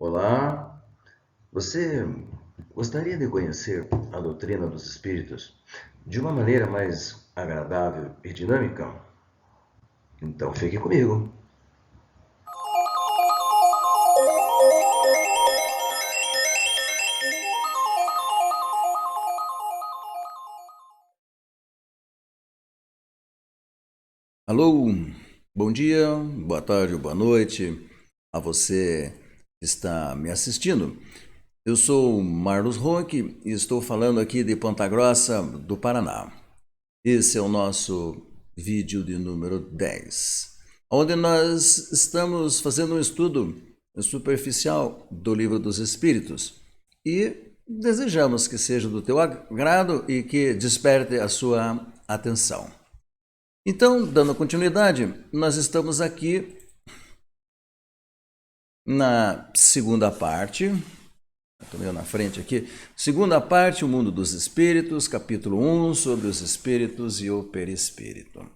Olá, você gostaria de conhecer a doutrina dos espíritos de uma maneira mais agradável e dinâmica? Então fique comigo. Alô, bom dia, boa tarde, boa noite a você que está me assistindo. Eu sou Marlos Ronque e estou falando aqui de Ponta Grossa, do Paraná. Esse é o nosso vídeo de número 10, onde nós estamos fazendo um estudo superficial do Livro dos Espíritos e desejamos que seja do teu agrado e que desperte a sua atenção. Então, dando continuidade, nós estamos aqui na segunda parte, estou meio na frente aqui, segunda parte, o mundo dos espíritos, capítulo 1, sobre os espíritos e o perispírito.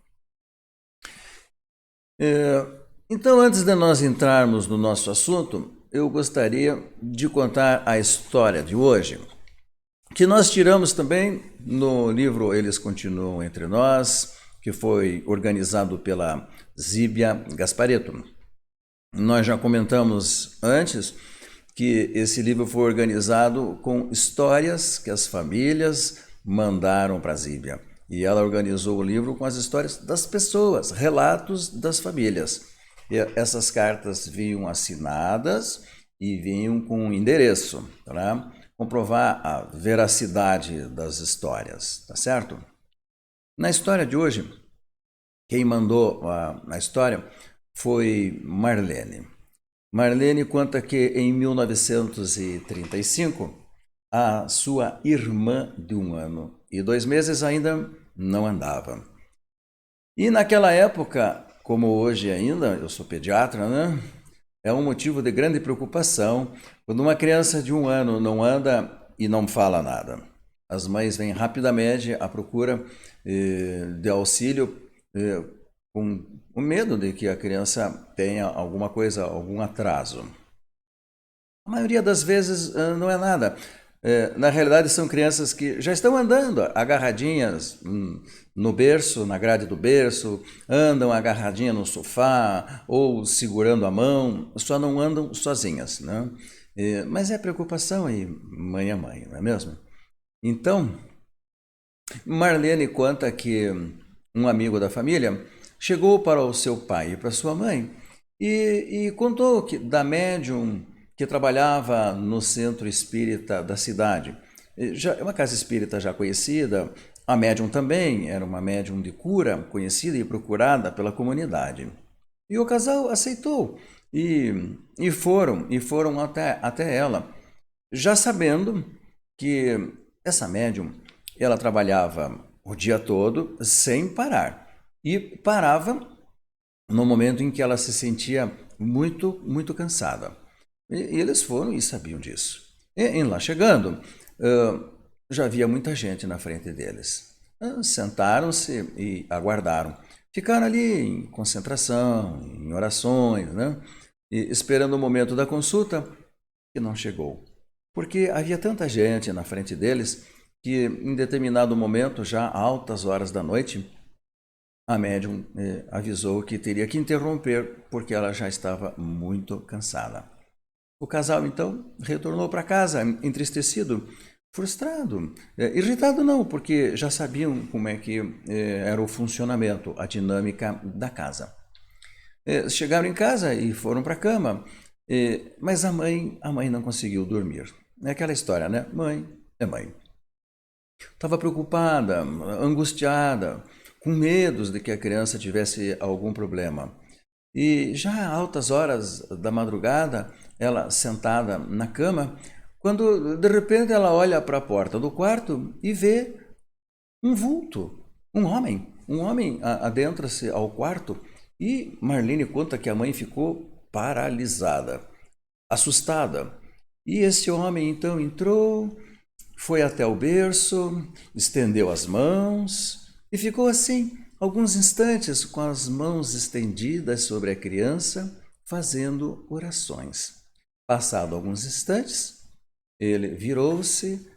Então, antes de nós entrarmos no nosso assunto, eu gostaria de contar a história de hoje, que nós tiramos também no livro Eles Continuam Entre Nós, que foi organizado pela Zíbia Gasparetto. Nós já comentamos antes que esse livro foi organizado com histórias que as famílias mandaram para a Zíbia. E ela organizou o livro com as histórias das pessoas, relatos das famílias. E essas cartas vinham assinadas e vinham com um endereço para comprovar a veracidade das histórias, tá certo? Na história de hoje, quem mandou a história foi Marlene. Marlene conta que em 1935, a sua irmã de 1 ano e 2 meses ainda não andava. E naquela época, como hoje ainda, eu sou pediatra, né? É um motivo de grande preocupação quando uma criança de 1 ano não anda e não fala nada. As mães vêm rapidamente à procura de auxílio com o medo de que a criança tenha alguma coisa, algum atraso. A maioria das vezes não é nada. Na realidade, são crianças que já estão andando agarradinhas no berço, na grade do berço, andam agarradinhas no sofá ou segurando a mão, só não andam sozinhas, né? Mas é preocupação aí, mãe a mãe, não é mesmo? Então, Marlene conta que um amigo da família chegou para o seu pai e para sua mãe e contou que da médium que trabalhava no centro espírita da cidade. Já, é uma casa espírita já conhecida, a médium também era uma médium de cura, conhecida e procurada pela comunidade. E o casal aceitou e foram até ela, já sabendo que essa médium ela trabalhava o dia todo sem parar e parava no momento em que ela se sentia muito cansada. E eles foram e sabiam disso. E lá chegando, já havia muita gente na frente deles. Sentaram-se e aguardaram. Ficaram ali em concentração, em orações, né? E esperando o momento da consulta, que não chegou. Porque havia tanta gente na frente deles que, em determinado momento, já altas horas da noite, a médium avisou que teria que interromper porque ela já estava muito cansada. O casal, então, retornou para casa, entristecido, frustrado, irritado não, porque já sabiam como é que era o funcionamento, a dinâmica da casa. Chegaram em casa e foram para a cama, mas a mãe não conseguiu dormir. É aquela história, né? Mãe é mãe. Estava preocupada, angustiada, com medos de que a criança tivesse algum problema. E já a altas horas da madrugada, ela sentada na cama, quando de repente ela olha para a porta do quarto e vê um vulto, um homem. Um homem adentra-se ao quarto e Marlene conta que a mãe ficou paralisada, assustada. E esse homem então entrou, foi até o berço, estendeu as mãos e ficou assim alguns instantes com as mãos estendidas sobre a criança, fazendo orações. Passado alguns instantes, ele virou-se,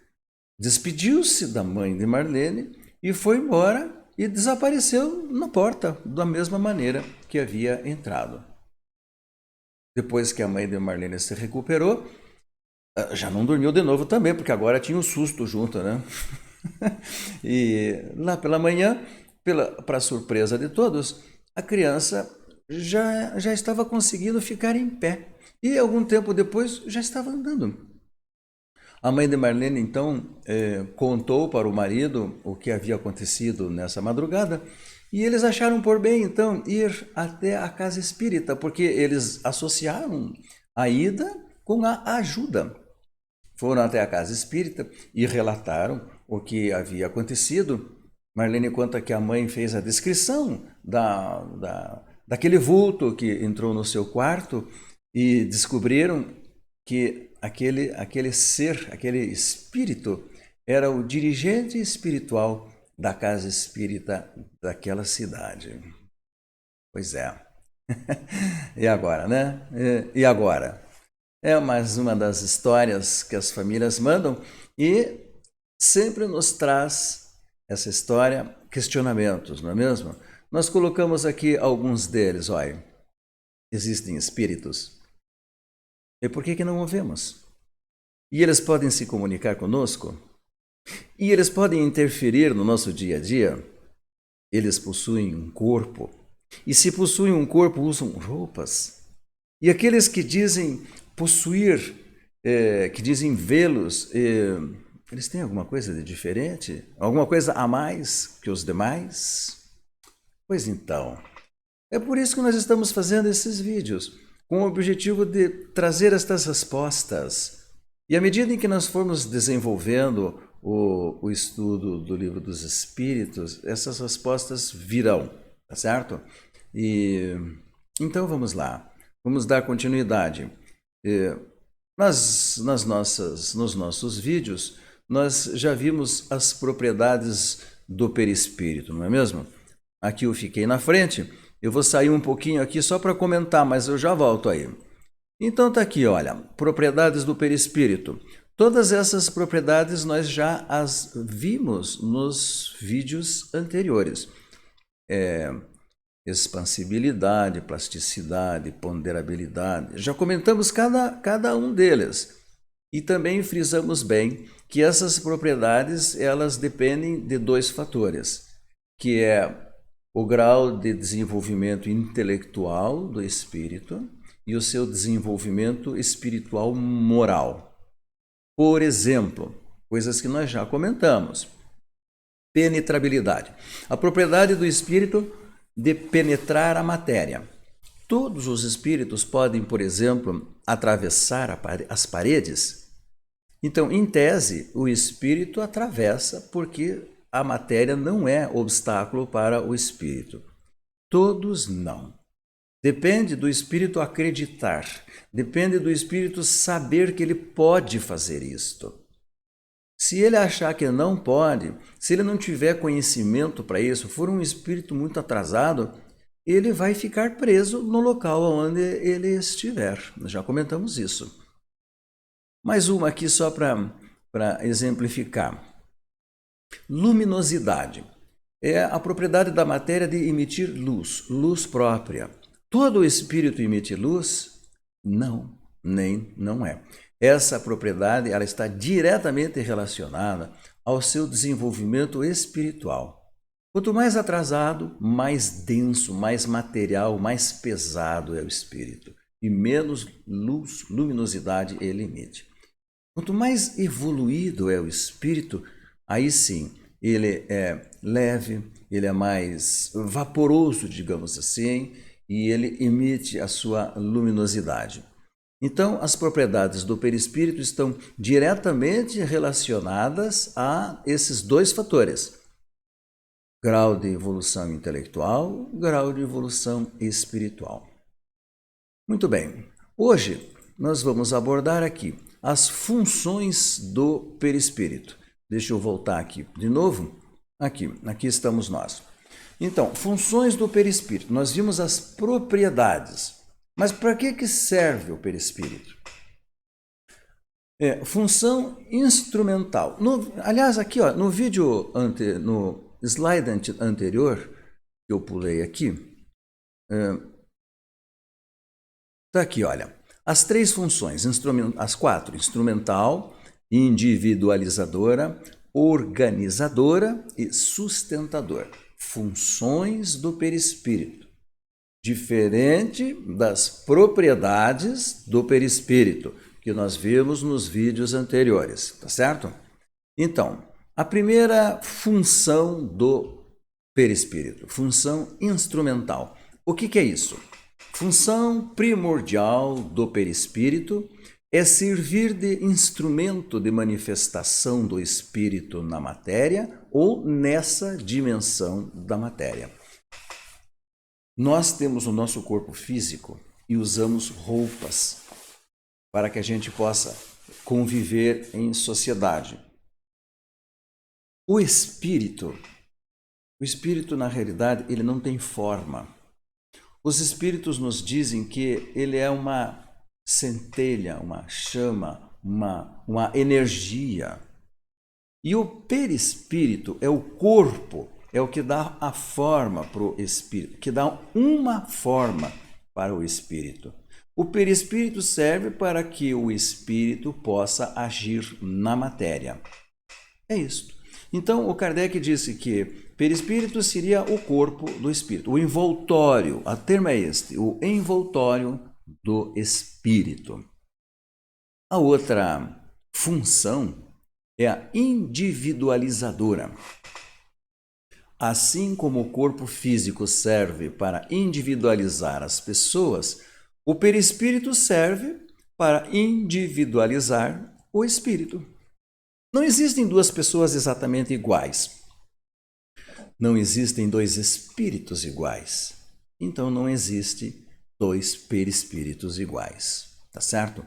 despediu-se da mãe de Marlene e foi embora e desapareceu na porta da mesma maneira que havia entrado. Depois que a mãe de Marlene se recuperou, já não dormiu de novo também, porque agora tinha um susto junto, né? E lá pela manhã, para surpresa de todos, a criança já estava conseguindo ficar em pé. E algum tempo depois já estava andando. A mãe de Marlene, então, contou para o marido o que havia acontecido nessa madrugada, e eles acharam por bem, então, ir até a casa espírita, porque eles associaram a ida com a ajuda. Foram até a casa espírita e relataram o que havia acontecido. Marlene conta que a mãe fez a descrição daquele vulto que entrou no seu quarto e descobriram que aquele ser, aquele espírito, era o dirigente espiritual da casa espírita daquela cidade. Pois é. E agora, né? E agora? É mais uma das histórias que as famílias mandam e sempre nos traz essa história questionamentos, não é mesmo? Nós colocamos aqui alguns deles, olha. Existem espíritos. E por que não o vemos? E eles podem se comunicar conosco? E eles podem interferir no nosso dia a dia? Eles possuem um corpo. E se possuem um corpo, usam roupas. E aqueles que dizem possuir, que dizem vê-los, eles têm alguma coisa de diferente? Alguma coisa a mais que os demais? Pois então, é por isso que nós estamos fazendo esses vídeos, com o objetivo de trazer estas respostas. E à medida em que nós formos desenvolvendo o estudo do Livro dos Espíritos, essas respostas virão, tá certo? E então vamos lá, vamos dar continuidade. Nos nossos vídeos, nós já vimos as propriedades do perispírito, não é mesmo? Aqui eu fiquei na frente, eu vou sair um pouquinho aqui só para comentar, mas eu já volto aí. Então tá aqui, olha, propriedades do perispírito. Todas essas propriedades nós já as vimos nos vídeos anteriores. Expansibilidade, plasticidade, ponderabilidade. Já comentamos cada um deles. E também frisamos bem que essas propriedades elas dependem de dois fatores, que é o grau de desenvolvimento intelectual do espírito e o seu desenvolvimento espiritual moral. Por exemplo, coisas que nós já comentamos. Penetrabilidade. A propriedade do espírito de penetrar a matéria. Todos os espíritos podem, por exemplo, atravessar as paredes. Então, em tese, o espírito atravessa porque a matéria não é obstáculo para o espírito. Todos não. Depende do espírito acreditar, depende do espírito saber que ele pode fazer isto. Se ele achar que não pode, se ele não tiver conhecimento para isso, for um espírito muito atrasado, ele vai ficar preso no local onde ele estiver. Nós já comentamos isso. Mais uma aqui só para exemplificar. Luminosidade. É a propriedade da matéria de emitir luz, luz própria. Todo espírito emite luz? Não, nem não é. Essa propriedade ela está diretamente relacionada ao seu desenvolvimento espiritual. Quanto mais atrasado, mais denso, mais material, mais pesado é o espírito e menos luz, luminosidade ele emite. Quanto mais evoluído é o espírito, aí sim, ele é leve, ele é mais vaporoso, digamos assim, e ele emite a sua luminosidade. Então, as propriedades do perispírito estão diretamente relacionadas a esses dois fatores. Grau de evolução intelectual, grau de evolução espiritual. Muito bem, hoje nós vamos abordar aqui as funções do perispírito. Deixa eu voltar aqui de novo. Aqui estamos nós. Então, funções do perispírito. Nós vimos as propriedades. Mas para que serve o perispírito? Função instrumental. Aliás, aqui ó, no vídeo, no slide anterior, que eu pulei aqui, está aqui, olha, as 3 funções, as 4, instrumental, individualizadora, organizadora e sustentadora. Funções do perispírito, diferente das propriedades do perispírito, que nós vimos nos vídeos anteriores, tá certo? Então, a primeira função do perispírito, função instrumental. O que é isso? Função primordial do perispírito é servir de instrumento de manifestação do espírito na matéria ou nessa dimensão da matéria. Nós temos o nosso corpo físico e usamos roupas para que a gente possa conviver em sociedade. O espírito, na realidade, ele não tem forma. Os espíritos nos dizem que ele é uma centelha, uma chama, uma energia. E o perispírito é o corpo, é o que dá a forma para o espírito, que dá uma forma para o espírito. O perispírito serve para que o espírito possa agir na matéria. É isso. Então, o Kardec disse que perispírito seria o corpo do espírito, o envoltório, o termo é este, o envoltório do espírito. A outra função é a individualizadora. Assim como o corpo físico serve para individualizar as pessoas, o perispírito serve para individualizar o espírito. Não existem 2 pessoas exatamente iguais. Não existem 2 espíritos iguais. Então não existe 2 perispíritos iguais. Tá certo?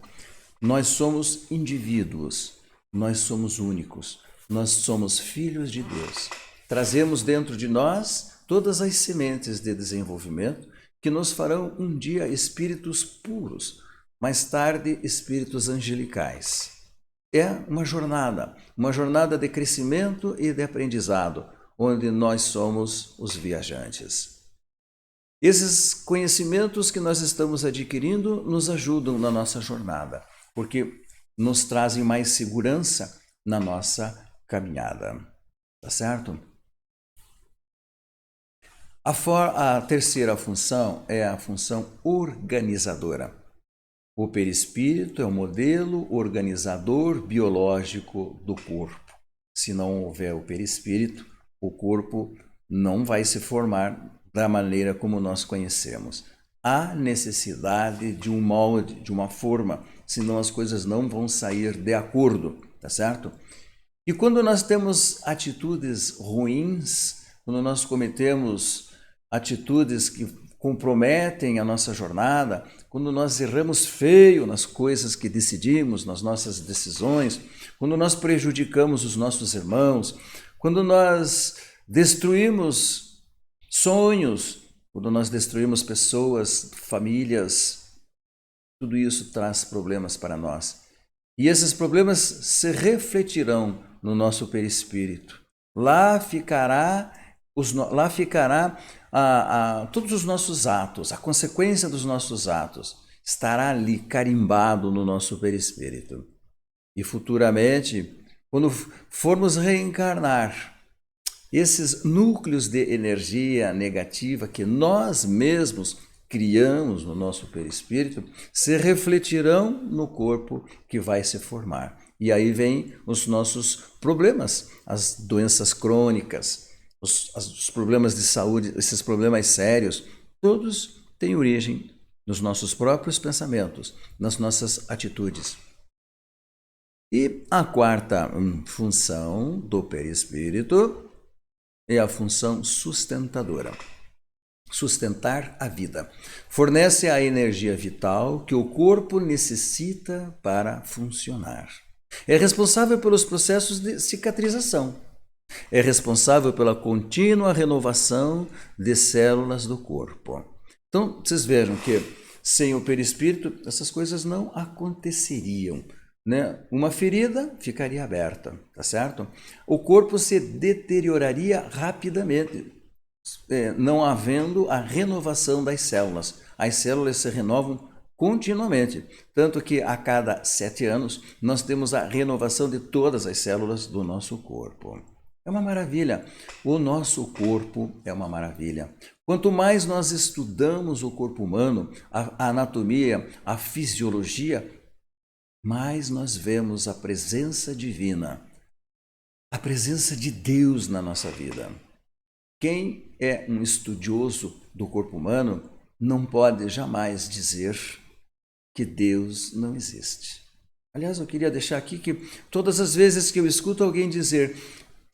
Nós somos indivíduos. Nós somos únicos. Nós somos filhos de Deus. Trazemos dentro de nós todas as sementes de desenvolvimento que nos farão um dia espíritos puros, mais tarde espíritos angelicais. É uma jornada de crescimento e de aprendizado, onde nós somos os viajantes. Esses conhecimentos que nós estamos adquirindo nos ajudam na nossa jornada, porque nos trazem mais segurança na nossa caminhada. Tá certo? A terceira função é a função organizadora. O perispírito é o modelo organizador biológico do corpo. Se não houver o perispírito, o corpo não vai se formar da maneira como nós conhecemos. Há necessidade de um molde, de uma forma, senão as coisas não vão sair de acordo, tá certo? E quando nós temos atitudes ruins, quando nós cometemos atitudes que comprometem a nossa jornada, quando nós erramos feio nas coisas que decidimos, nas nossas decisões, quando nós prejudicamos os nossos irmãos, quando nós destruímos sonhos, quando nós destruímos pessoas, famílias, tudo isso traz problemas para nós. E esses problemas se refletirão no nosso perispírito. Lá ficará todos os nossos atos, a consequência dos nossos atos estará ali carimbado no nosso perispírito. E futuramente, quando formos reencarnar, esses núcleos de energia negativa que nós mesmos criamos no nosso perispírito se refletirão no corpo que vai se formar. E aí vem os nossos problemas, as doenças crônicas, os problemas de saúde, esses problemas sérios, todos têm origem nos nossos próprios pensamentos, nas nossas atitudes. E a quarta função do perispírito é a função sustentadora. Sustentar a vida. Fornece a energia vital que o corpo necessita para funcionar. É responsável pelos processos de cicatrização. É responsável pela contínua renovação de células do corpo. Então, vocês vejam que sem o perispírito, essas coisas não aconteceriam. né? Uma ferida ficaria aberta, tá certo? O corpo se deterioraria rapidamente, não havendo a renovação das células. As células se renovam continuamente, tanto que a cada 7 anos nós temos a renovação de todas as células do nosso corpo. É uma maravilha. O nosso corpo é uma maravilha. Quanto mais nós estudamos o corpo humano, a anatomia, a fisiologia, mais nós vemos a presença divina, a presença de Deus na nossa vida. Quem é um estudioso do corpo humano não pode jamais dizer que Deus não existe. Aliás, eu queria deixar aqui que todas as vezes que eu escuto alguém dizer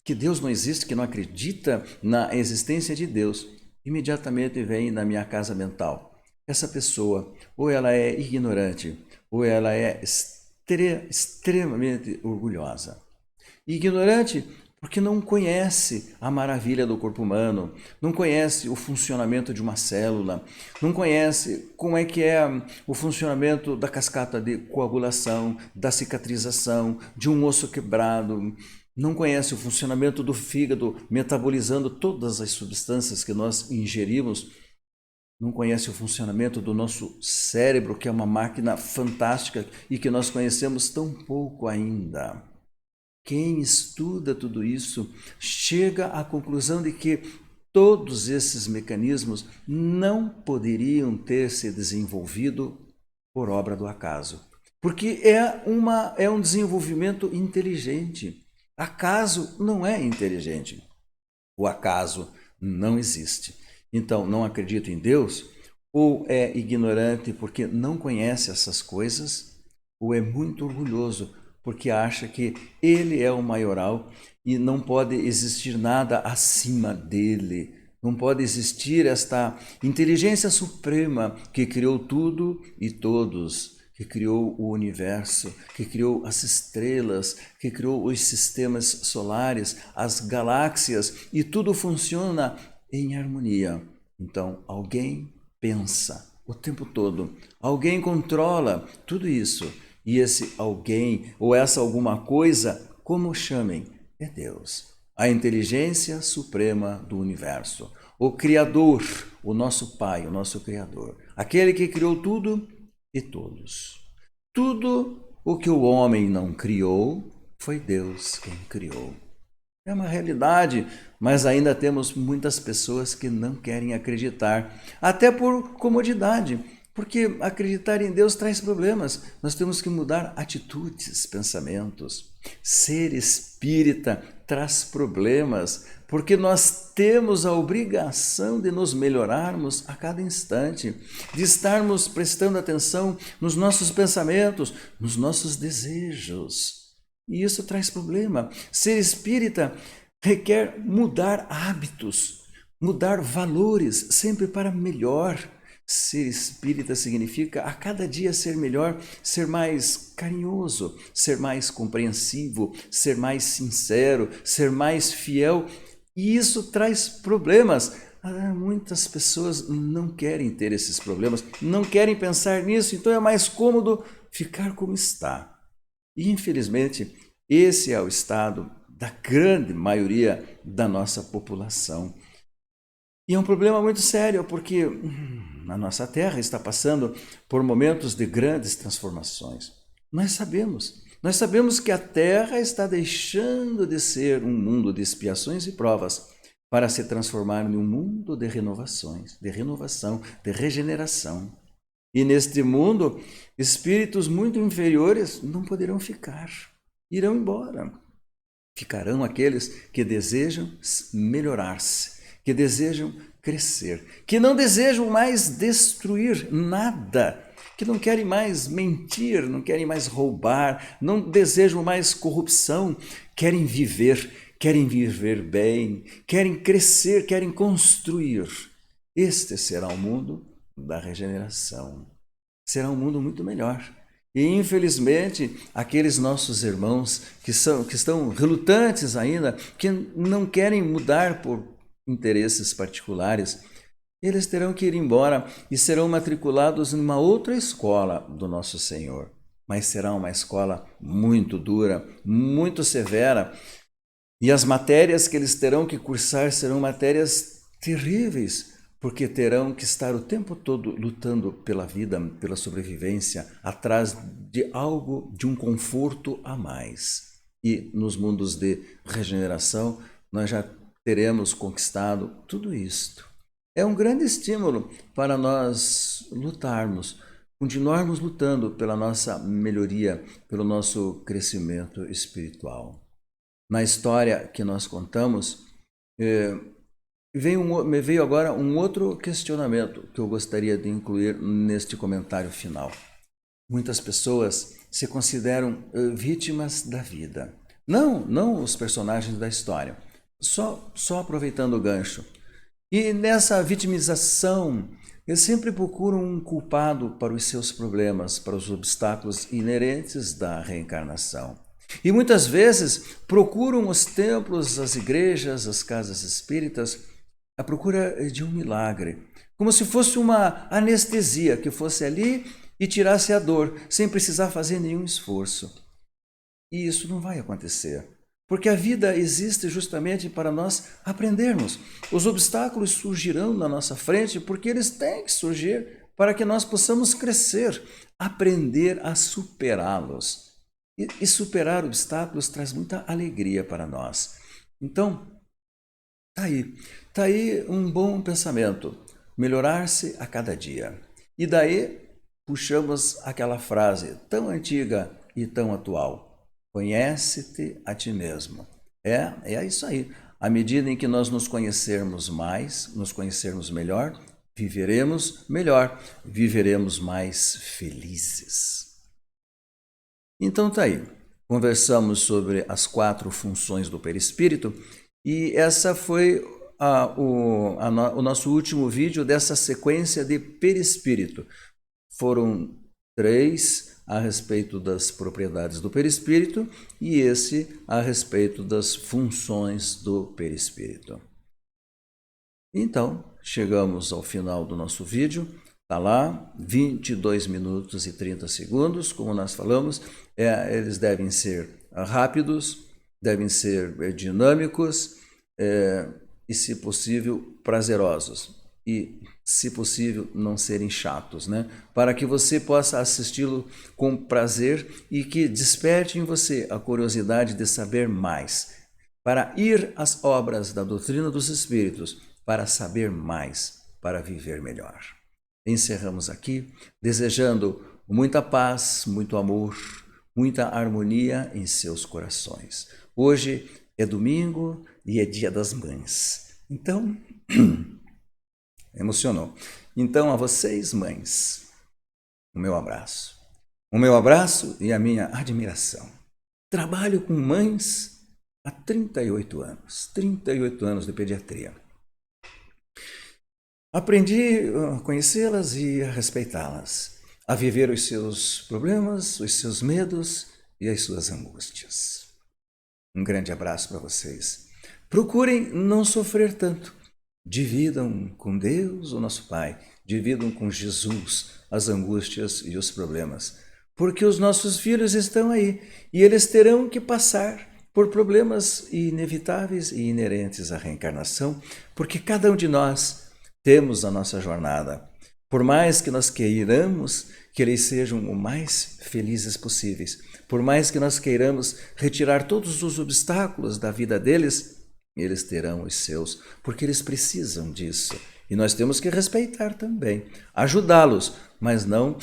que Deus não existe, que não acredita na existência de Deus, imediatamente vem na minha casa mental. Essa pessoa, ou ela é ignorante, ou ela é extremamente orgulhosa. Ignorante porque não conhece a maravilha do corpo humano, não conhece o funcionamento de uma célula, não conhece como é que é o funcionamento da cascata de coagulação, da cicatrização, de um osso quebrado, não conhece o funcionamento do fígado metabolizando todas as substâncias que nós ingerimos, não conhece o funcionamento do nosso cérebro, que é uma máquina fantástica e que nós conhecemos tão pouco ainda. Quem estuda tudo isso chega à conclusão de que todos esses mecanismos não poderiam ter se desenvolvido por obra do acaso, porque é um desenvolvimento inteligente. Acaso não é inteligente. O acaso não existe. Então, não acredita em Deus, ou é ignorante porque não conhece essas coisas, ou é muito orgulhoso porque acha que ele é o maioral e não pode existir nada acima dele. Não pode existir esta inteligência suprema que criou tudo e todos, que criou o universo, que criou as estrelas, que criou os sistemas solares, as galáxias, e tudo funciona em harmonia. Então, alguém pensa o tempo todo, alguém controla tudo isso. E esse alguém ou essa alguma coisa, como chamem, é Deus, a inteligência suprema do universo, o Criador, o nosso Pai, o nosso Criador, aquele que criou tudo e todos. Tudo o que o homem não criou, foi Deus quem criou. É uma realidade, mas ainda temos muitas pessoas que não querem acreditar, até por comodidade. Porque acreditar em Deus traz problemas. Nós temos que mudar atitudes, pensamentos. Ser espírita traz problemas, porque nós temos a obrigação de nos melhorarmos a cada instante, de estarmos prestando atenção nos nossos pensamentos, nos nossos desejos. E isso traz problema. Ser espírita requer mudar hábitos, mudar valores, sempre para melhor. Ser espírita significa a cada dia ser melhor, ser mais carinhoso, ser mais compreensivo, ser mais sincero, ser mais fiel. E isso traz problemas. Muitas pessoas não querem ter esses problemas, não querem pensar nisso, então é mais cômodo ficar como está. E, infelizmente, esse é o estado da grande maioria da nossa população. E é um problema muito sério, porque a nossa Terra está passando por momentos de grandes transformações. Nós sabemos que a Terra está deixando de ser um mundo de expiações e provas para se transformar em um mundo de renovações, de renovação, de regeneração. E neste mundo, espíritos muito inferiores não poderão ficar, irão embora. Ficarão aqueles que desejam melhorar-se, que desejam crescer, que não desejam mais destruir nada, que não querem mais mentir, não querem mais roubar, não desejam mais corrupção, querem viver bem, querem crescer, querem construir. Este será o mundo da regeneração. Será um mundo muito melhor. E, infelizmente, aqueles nossos irmãos que estão relutantes ainda, que não querem mudar por interesses particulares, eles terão que ir embora e serão matriculados em uma outra escola do nosso Senhor. mas será uma escola muito dura, muito severa. E as matérias que eles terão que cursar serão matérias terríveis, porque terão que estar o tempo todo lutando pela vida, pela sobrevivência, atrás de algo, de um conforto a mais. E nos mundos de regeneração, nós já teremos conquistado tudo isto. É um grande estímulo para nós lutarmos, continuarmos lutando pela nossa melhoria, pelo nosso crescimento espiritual. Na história que nós contamos, me veio agora um outro questionamento que eu gostaria de incluir neste comentário final. Muitas pessoas se consideram vítimas da vida. Não os personagens da história, só aproveitando o gancho. E nessa vitimização, eles sempre procuram um culpado para os seus problemas, para os obstáculos inerentes da reencarnação. E muitas vezes procuram os templos, as igrejas, as casas espíritas, à procura de um milagre, como se fosse uma anestesia que fosse ali e tirasse a dor, sem precisar fazer nenhum esforço. E isso não vai acontecer, porque a vida existe justamente para nós aprendermos. Os obstáculos surgirão na nossa frente porque eles têm que surgir para que nós possamos crescer, aprender a superá-los. E superar obstáculos traz muita alegria para nós. Então, tá aí um bom pensamento, melhorar-se a cada dia. E daí puxamos aquela frase tão antiga e tão atual: conhece-te a ti mesmo. É isso aí. À medida em que nós nos conhecermos mais, nos conhecermos melhor, viveremos melhor, viveremos mais felizes. Então tá aí, conversamos sobre as 4 funções do perispírito e essa foi o nosso último vídeo dessa sequência de perispírito. Foram 3 a respeito das propriedades do perispírito e esse a respeito das funções do perispírito. Então, chegamos ao final do nosso vídeo. Está lá, 22 minutos e 30 segundos, como nós falamos. Eles devem ser rápidos, devem ser dinâmicos e, se possível, prazerosos. E, se possível, não serem chatos, né? Para que você possa assisti-lo com prazer e que desperte em você a curiosidade de saber mais. Para ir às obras da doutrina dos espíritos, para saber mais, para viver melhor. Encerramos aqui, desejando muita paz, muito amor, muita harmonia em seus corações. Hoje é domingo e é Dia das Mães. Então, emocionou. Então, a vocês, mães, o meu abraço. O meu abraço e a minha admiração. Trabalho com mães há 38 anos de pediatria. Aprendi a conhecê-las e a respeitá-las, a viver os seus problemas, os seus medos e as suas angústias. Um grande abraço para vocês. Procurem não sofrer tanto. Dividam com Deus, o nosso Pai, dividam com Jesus as angústias e os problemas, porque os nossos filhos estão aí e eles terão que passar por problemas inevitáveis e inerentes à reencarnação, porque cada um de nós temos a nossa jornada. Por mais que nós queiramos que eles sejam o mais felizes possíveis, por mais que nós queiramos retirar todos os obstáculos da vida deles, eles terão os seus, porque eles precisam disso. E nós temos que respeitar também, ajudá-los, mas não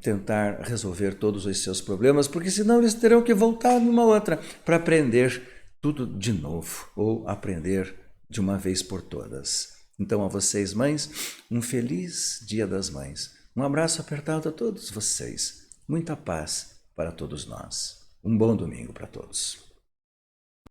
tentar resolver todos os seus problemas, porque senão eles terão que voltar numa outra para aprender tudo de novo, ou aprender de uma vez por todas. Então, a vocês, mães, um feliz Dia das Mães. Um abraço apertado a todos vocês. Muita paz para todos nós. Um bom domingo para todos.